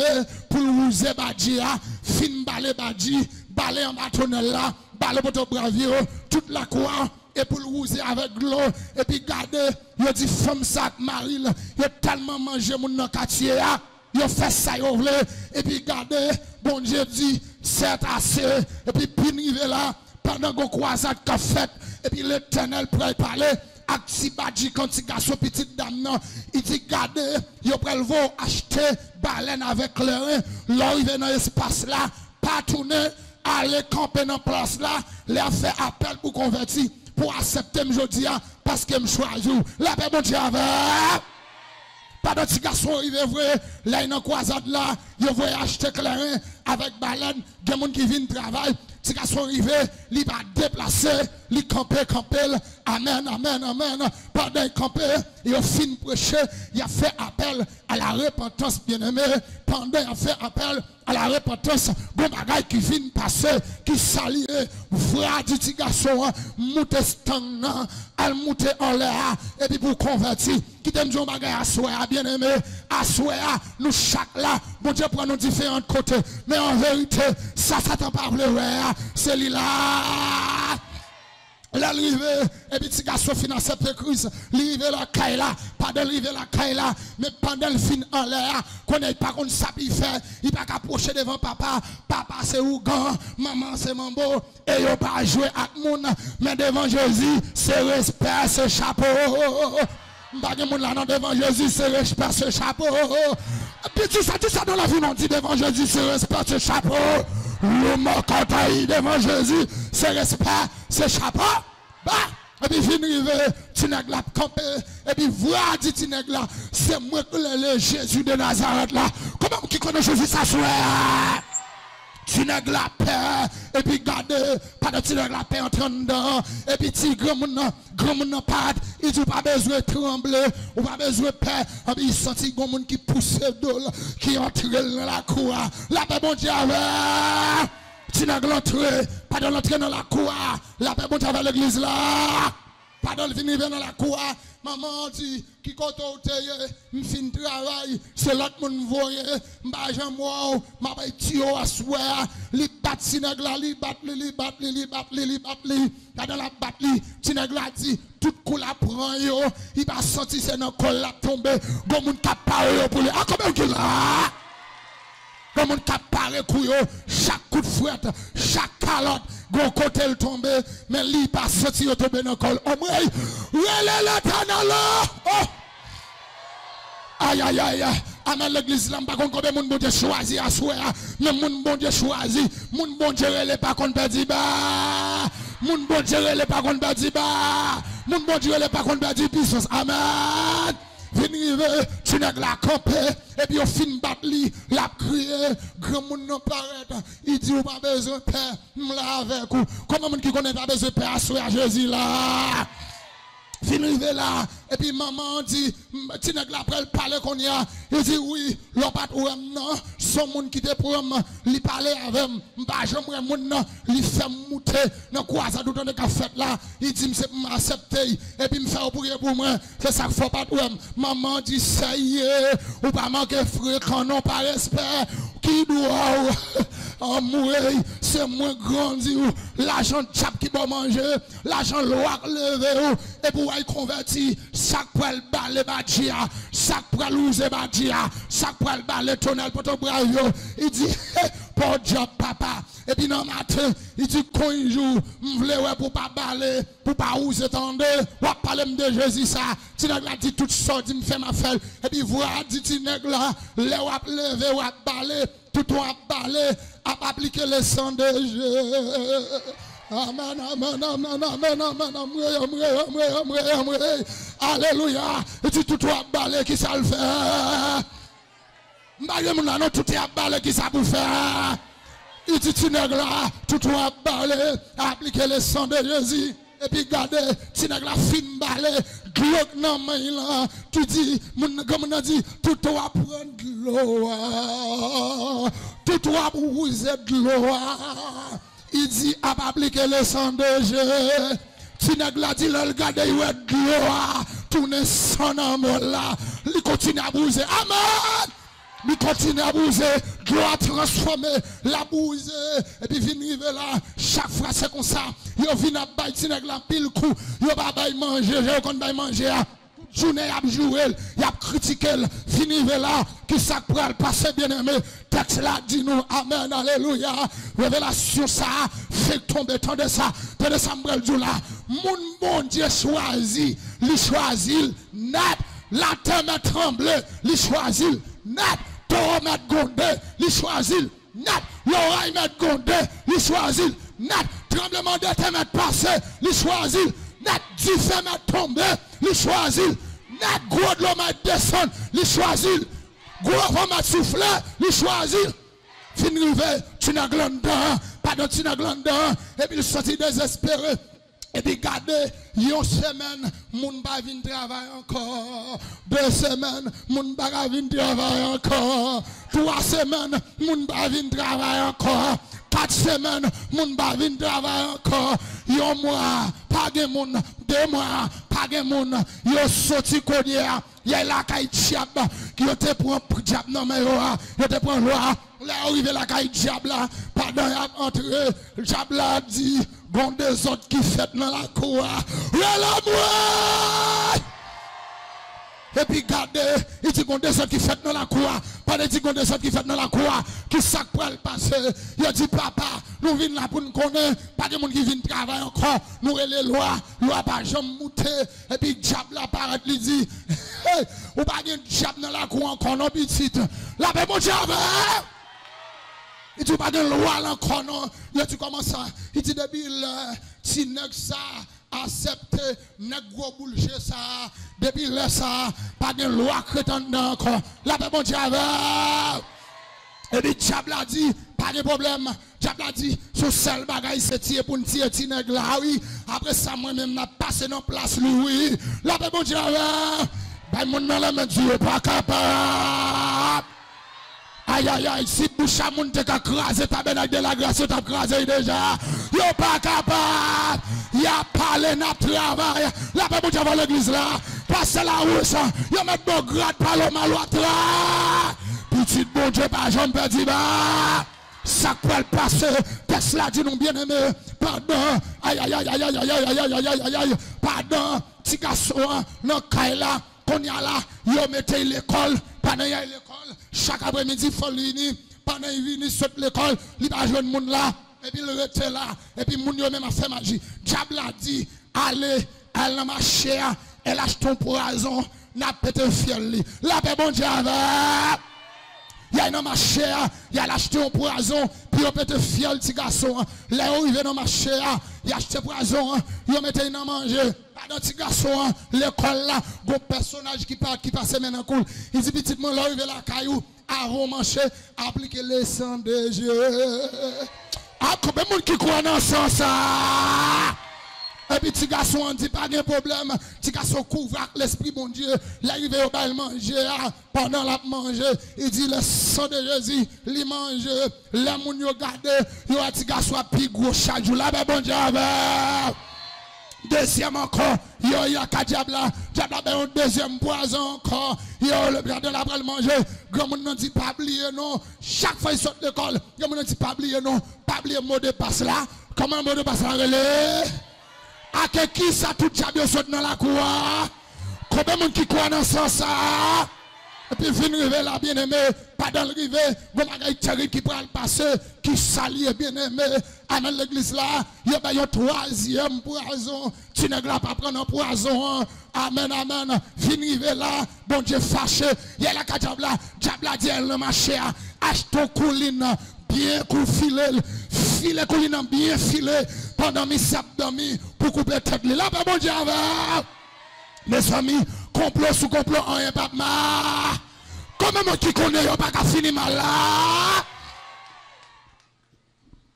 pour user badia fin balé badi balé en bâtonnel là balé pour bravio toute la cour et pour le user avec l'eau et puis garder il dit femme ça maril il a tellement mangé mon dans quartier il fait ça il veut et puis garder bon Dieu dit c'est assez et puis river là pendant qu'on croisade qu'a fait et puis l'Éternel pourrait parler avec si badji quand il garçon petite dame non il dit garder il prend acheter baleine avec le l'arriver dans l'espace là pas tourner aller camper dans place là les fait appel pour convertir pour accepter aujourd'hui parce que me choisis la paix bon Dieu avec pendant que les garçons arrivent vrai là dans croisade là ils vont acheter clairin avec baleine des gens qui viennent travailler les garçons arrivent ils va déplacer ils camper amen amen amen pendant qu'ils campent ils ont fini prêcher il a fait appel à la repentance bien-aimé pendant il a fait appel à la repentance bon bagay qui vient passer qui s'allie frère du petit garçon monter stand al monter en l'air et puis pour convertir qui t'aime un bagay à soir bien-aimé à soir nous chaque là bon Dieu prend nous différents côtés mais en vérité ça t'en parle c'est là l'arrivée et puis petit garçon finance cette crise l'arrivée la caille là pas de l'arrivée la caille là mais pendant le fin en l'air qu'on n'est pas qu'on sait faire il pas approcher devant papa c'est ougan maman c'est mambo et il pas jouer avec moun mais devant Jésus c'est respect ce chapeau pas de moun là non devant Jésus c'est respect ce chapeau et puis tout ça dans la vie on dit devant Jésus c'est respect ce chapeau le mot quand devant Jésus c'est respect c'est chapeau bah et puis fin rive tinèg la campé et puis voir dit tinèg là c'est moi que le Jésus de Nazareth là comment qui connaît Jésus ça soit tinèg la paix et puis garder pas de tinèg la paix en dedans et puis ti grand monde pas il dit pas besoin de trembler ou pas besoin de peur et puis il senti grand monde qui pousse d'eau qui entre dans la cour la paix bon Dieu tinèg l'entrée pas de l'entrée dans la cour la paix bon Dieu avec l'église là pas de venir dans la cour maman dit qui côté me fin travail c'est l'autre monde voyer m'ba j'en moi m'a ba tio à soir li bat tinèg là li bat dans la bat li tinèg là dit tout coup la prend yo il va sentir c'est dans col la tomber bon monde cap parler pour lui ah comment qu'il là Bon monde qui paraît couillot, chaque coup de fouette, chaque calotte, gon côté le tombe, mais lui pas sorti au tomber dans col. Oh moi, l'éternel là. Oh. Aïe aïe aïe. Amen l'église là, par contre combien monde bon Dieu choisi à souhait, mais monde bon Dieu choisi, monde bon Dieu les pas contre perdu ba. Monde bon Dieu les pas contre perdu ba. Monde bon Dieu les pas contre perdu puissance. Amen. Venez, tu n'as la campé, et puis au fin battre li, la crié, grand monde non paraît, il dit ou pas besoin de paix, m'la avec ou, comment monde qui connaît pas besoin de paix à Jésus là. Venez là, et puis maman dit, tu n'as la prelle parler qu'on y a, il dit oui, l'on pas ou non, son monde qui te pour lui parler avec, m'pas jamais monde non, lui fait monter, dans quoi ça tout de fait là, il dit c'est m'accepter, et puis me faire pour moi, c'est ça qu'il faut pas ou maman dit ça y est, ou pas manquer frère quand non pas respect, qui doit en mourir, c'est moins grandi ou l'argent chap qui va manger, l'argent loire lever et pour y convertir, chaque poil balle badia, chaque poil louze badia, chaque poil balle tonnel pour ton bravio, il dit pour job papa, et puis dans matin, il dit quand il joue, m'vle ouais pour pas baller, pour pas oser tendre, ou parler de Jésus ça, tu n'as pas dit tout ça, dit me fait ma felle, et puis voilà, dit tu n'as là, les wap lever, wap baller, tout wap baller, à appliquer le sang de Jésus. Amen, amen, amen, amen, amen, amen, alléluia. Et tu tout wap baller qui ça le fait. M'baye moun nan tout wap baller qui ça pour faire. Il dit tu n'es là, tout wap baller, appliquer le sang de Jésus. Et puis regardez, tu n'as la fin balé, glock nan main là, tu dis, comme on a dit, tout va prendre de l'eau, tout va bouser de l'eau. Il dit, à appliquer le sang de Jésus. Tu n'as la dit, le regarder, il est de l'eau, tout n'est son amour là, il continue à bouser. Amen! Il continue à bouser, gloire transformer, la bouser, et puis venir là, chaque fois c'est comme ça, il vient à bailler, la pile coup, il va bailler manger, il va manger, journée à jouer, il a critiqué, venir là, qui ça pourrait le passer bien aimé, texte là dit nous, amen, alléluia, révélation ça, fait tomber, tendez ça, m'brel là, mon bon Dieu choisit, il choisit, net, la terre m'a tremblé, il choisit, net, Toro met gondé, il choisit, net, l'oreille met gondé, il choisit, net, tremblement de terre met passé, il choisit, net, du feu met tombé, il choisit, net, gros de l'eau met descend, il choisit, gros vent met soufflé, il choisit, fin rivé, tu n'as glandin, pardon, tu n'as glandin, et puis il sortit désespéré. Et puis gardez, une semaine, moun ba vin travail encore. 2 semaines, moun ba vin travail encore. 3 semaines, moun ba vin travail encore. 4 semaines, moun ba vin travail encore. Yon mois, pas de moun. 2 mois, pas de moun. Yon sorti konnière. Y'a la caille diable. Qui te prend diable non mais yo te prend loi. Là arrivé la caille diable là. Pendant y'a entré, diable a dit. Bon des autres qui fêtent dans la cour. Et puis gardez, il dit bon des autres qui fêtent dans la cour. Pas de dire bon des autres qui fêtent dans la cour. Qui ça pour le passer. Il dit papa, nous venons là pour nous connaître. Pas de monde qui vient travailler encore. Nous les lois, loi pas jamais monter. Et puis diable apparaît, il dit, hey, ou pas de diable dans la cour encore non petite. La paix mon diable. Il dit pas de loi encore non. Il dit comment ça? Il dit depuis le si nèg ça accepté nèg gros boulger ça depuis le ça pas de loi chrétienne encore. La paix mon diable. Et puis diable a dit pas de problème. Diable a dit ce seul bagaille c'est tirer pour tirer ti nèg là oui. Après ça moi même n'a passé dans place lui oui. La paix mon diable. Ben mon dans la main Dieu pas capable. Aïe aïe aïe, si bouche à moun te ka krasé tabernacle de la grâce, tu as krasé déjà. Yo pas capable. Y'a parlé n'a travail. La paix pour avoir l'église là. Passez la route. Yo met bon grade par le maloitra. Petit bon Dieu pas jamais perdu bas. Ça peut le passer. Texte là dit nous bien aimé. Pardon. Aïe aïe aïe aïe aïe aïe aïe aïe aïe aïe aïe. Pardon. Petit garçon non kaila. Qu'on y a là, yo mettez l'école, pendant y a l'école, chaque après-midi, il faut l'unir, pendant il vient saute l'école, il va jouer monde là et puis il rete là et puis moun yo même a fait magie. Diable a dit allez, elle n'a marché, elle achète ton poison, n'a pété fiel. La paix bon Dieu avec. Il y a un marché, il a acheté un poison, puis il peut fiel petit garçon. Là où il vient dans le marché, il a acheté un poison, il a mis un manger. Dans petit garçon, l'école là, un personnage qui passe maintenant cool. Il dit petitement là où il vient la caillou, avant manger, appliquer le sang de Dieu. Ah, combien de monde qui croit dans ça, ça? Et puis, petit garçon, on dit pas de problème. Petit garçon couvre avec l'esprit, bon Dieu. Là, il va au manger. Pendant la manger, il dit le sang de Jésus, il mange. Les moun yo gade, yo a petit garçon a pi gros chaque jour. Là, ben bon Dieu, deuxième encore, yo y a qu'à diable là. Diable là, ben un deuxième poison encore. Yo le gardien là, le manger. Grand moun nan dit pas oublier non. Chaque fois il sort de l'école, grand moun nan dit pas oublier non. Pas oublier mot de passe là. Comment mot de passe là relais? A qui ça tout diable saute dans la cour? Combien de monde qui croit dans ça? Et puis vient river là bien aimé, pas dans le river, bon bagay terrible qui prend le passer, qui salit bien aimé, amène l'église là, il y a un troisième poison, tu ne vas pas prendre un poison, amen, amen, vient river là, bon Dieu fâché, il y a la diable là dit elle le marché, achète ton couline, bien filet couline bien filé, pendant mes sables dormi, pour couper tête là, bon Dieu avec. Mes amis, complot sous complot, en un pas mal. Comment qui connaît, il pas qu'à finir mal là.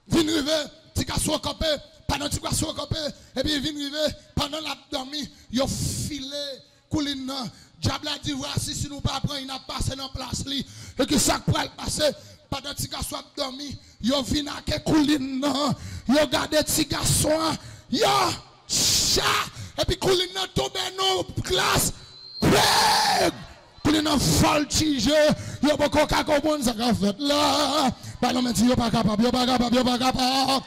Vin rive, petit garçon campé, pendant petit garçon campé, et puis vin rive, pendant la dormi, il a filé, couline. Diable a dit, voici si nous pas prendre, il n'a passé dans place li. Et que ça pourrait passer, pendant petit garçon dormi, il a vin à couline, il a gardé petit garçon, il a chat. Et puis, quand il a tombé dans la classe, quand il a fallu tige, il n'y a pas de cas comme ça qu'a fait là. Bah non, mais il n'y a pas capable, il n'y a pas capable, il n'y a pas capable.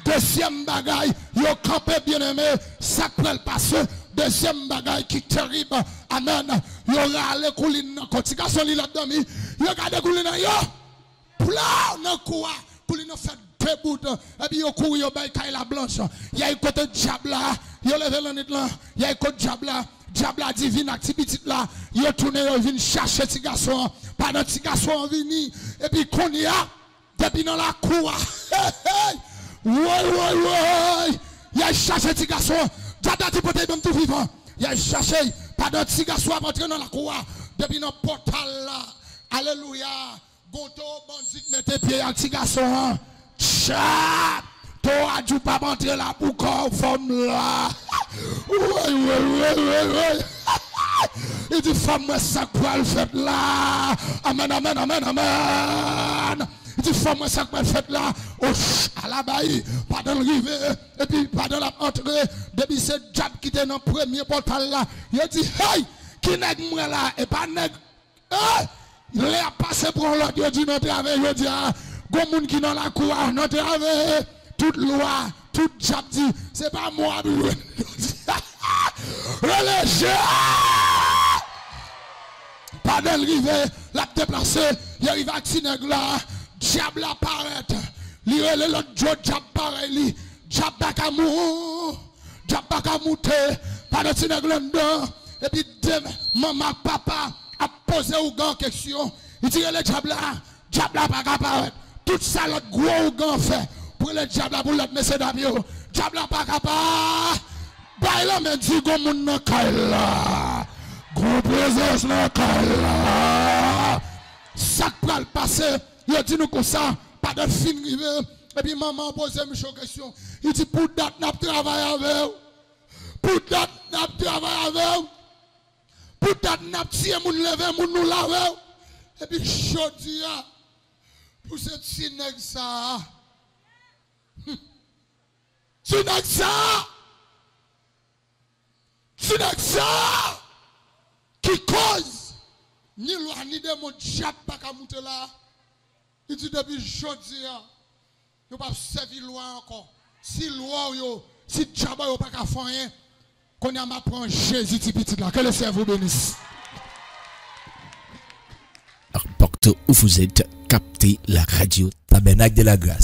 Deuxième bagaille, il a campé bien aimé, ça peut le passer. Deuxième bagaille qui est terrible, amen. Il a râlé Coulin, quand il a son lit là-dedans, il a gardé Coulin, il a plein de quoi. Coulin a fait deux bouts, et puis il a couru, il a baillé la blanche. Il y a un côté diable là. Il a levé le nid là, il y a un côté diable là, diable là divine activité là, il a tourné, il vient chercher petit garçon, pendant petit garçon venu, et puis qu'on y a, depuis dans la cour, il a cherché petit garçon, diable là dit peut-être même tout vivant, il a cherché, pendant petit garçon à entrer dans la cour, depuis dans le portal là, alléluia, gonto, bandit, mettez pied à petit garçon, tchap. Toi, tu pas rentrer là pour qu'on forme là. Oui. Il dit, femme, moi, ça quoi le fait là. Amen, amen, amen, amen. Il dit, femme, moi, ça quoi le fait là. Oh, à la baille, pas dans le rivet, et puis pas dans la entrée. Depuis ce diable qui était dans le premier portal là, il a dit, hey, qui n'est moi là, et pas nègre. Il a passé pour l'autre, il a dit, notre travail, il a dit, go moun qui dans la cour, notre travail. Toute loi, tout diable dit, c'est pas moi. Relâchez! Pas dans le rivet, la déplacé, il arrive à Tineg là, diable apparaît. Il y a l'autre diable pareil, diable bakamou, diable bakamouté, pas de Tineg là-dedans. Et puis, maman, papa, a posé au gars question. Il dit, le diable là, pas apparaît. Tout ça, l'autre gros gars fait. Pour le diable, pour l'autre monsieur d'amio, diable pas capable. Baila men dit gon moun nan kay la. Gros présence nan kay la. Ça pral passer, il dit nous comme ça, pas de fin rive. Et puis maman pose une question. Il dit pour date n'a travail avec. Pour date n'a travail avec. Pour date n'a tié moun lever moun nous laver. Et puis jodi a pour ce petit nèg ça. Tu n'as que ça qui cause ni loi ni de mon diable pas qu'à monter là. Il dit depuis jeudi, nous pas servir loi encore. Si loi yo, si diable yo pas qu'à faire rien, qu'on y a m'apprend Jésus petit là. Que le Seigneur vous bénisse. N'importe où vous êtes, capter la radio Tabernacle de la Grâce.